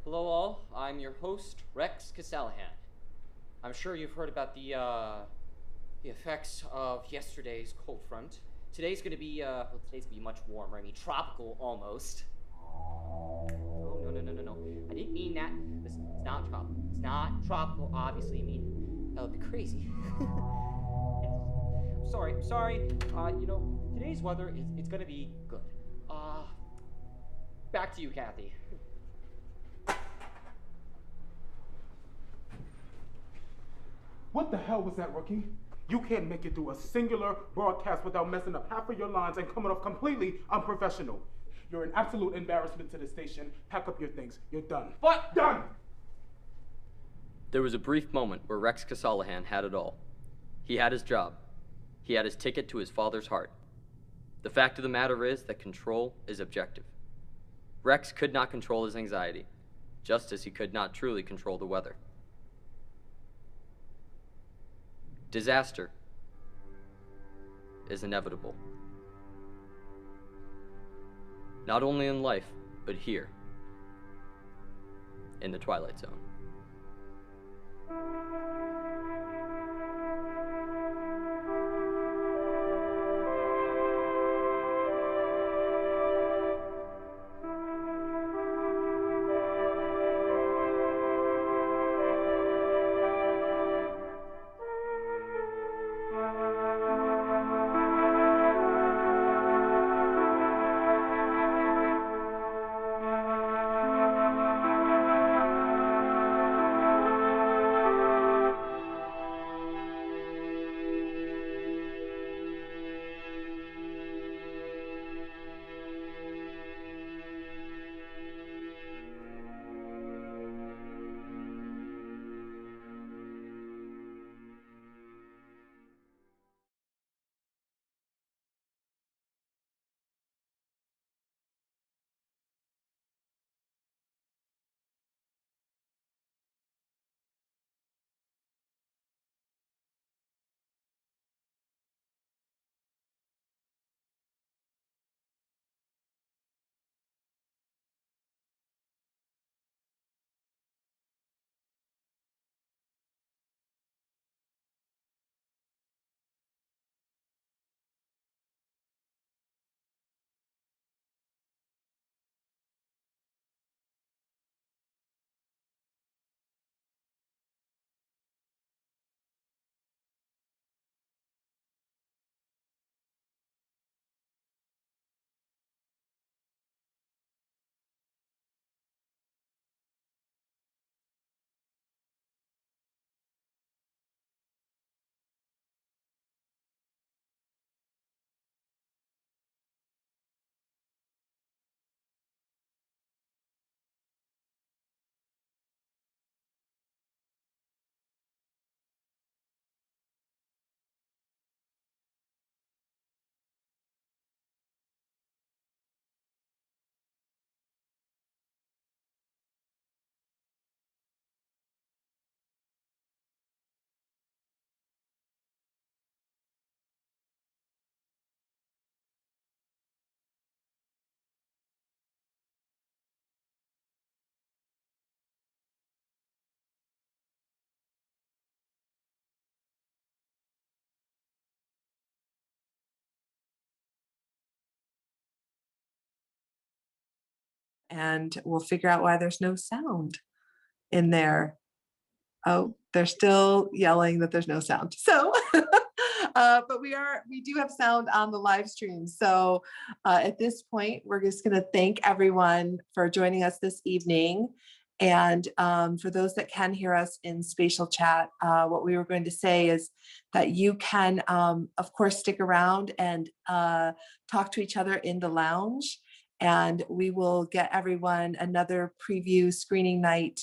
Hello all, I'm your host, Rex Casalahan. I'm sure you've heard about the effects of yesterday's cold front. Today's gonna be, today's gonna be much warmer. I mean, tropical almost. Oh, no. I didn't mean that. Listen, it's not tropical. It's not tropical, obviously. I mean, that would be crazy. I'm sorry. You know, today's weather it's gonna be good. Back to you, Kathy. What the hell was that, rookie? You can't make it through a singular broadcast without messing up half of your lines and coming off completely unprofessional. You're an absolute embarrassment to the station. Pack up your things. You're done. What? Done! There was a brief moment where Rex Casalahan had it all. He had his job. He had his ticket to his father's heart. The fact of the matter is that control is objective. Rex could not control his anxiety, just as he could not truly control the weather. Disaster is inevitable. not only in life, but here, in the Twilight Zone. And we'll figure out why there's no sound in there. Oh, they're still yelling that there's no sound. So, but we do have sound on the live stream. So at this point, we're just going to thank everyone for joining us this evening. And for those that can hear us in spatial chat, what we were going to say is that you can, of course, stick around and talk to each other in the lounge. And we will get everyone another preview screening night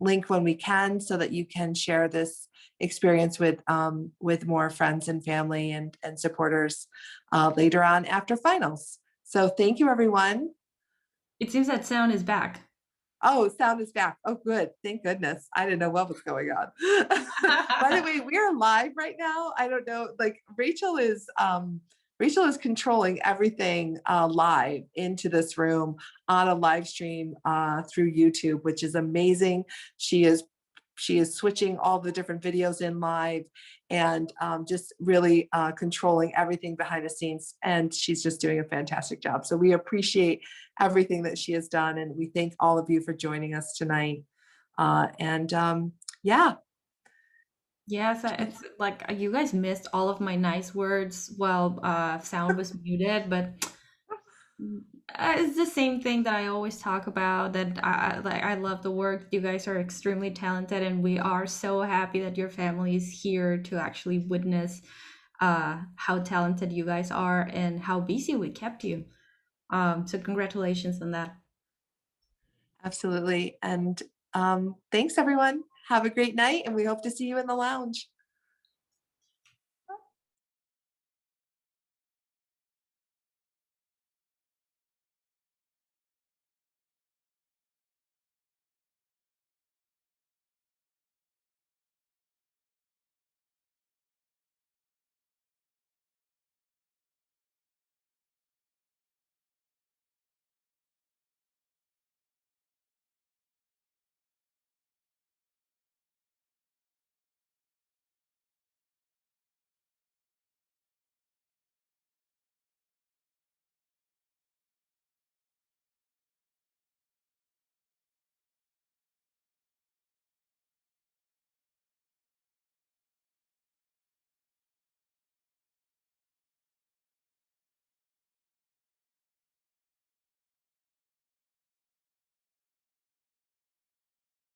link when we can, so that you can share this experience with more friends and family and supporters later on after finals. So thank you, everyone. It seems that sound is back. Oh, sound is back. Oh, good. Thank goodness. I didn't know what was going on. By the way, we are live right now. I don't know, like Rachel is controlling everything live into this room on a live stream through YouTube, which is amazing. She is switching all the different videos in live and just really controlling everything behind the scenes. And she's just doing a fantastic job. So we appreciate everything that she has done. And we thank all of you for joining us tonight. Yeah. Yes, it's like you guys missed all of my nice words while sound was muted, but it's the same thing that I always talk about, that I love the work. You guys are extremely talented, and we are so happy that your family is here to actually witness how talented you guys are and how busy we kept you. So congratulations on that. Absolutely. And thanks, everyone. Have a great night, and we hope to see you in the lounge.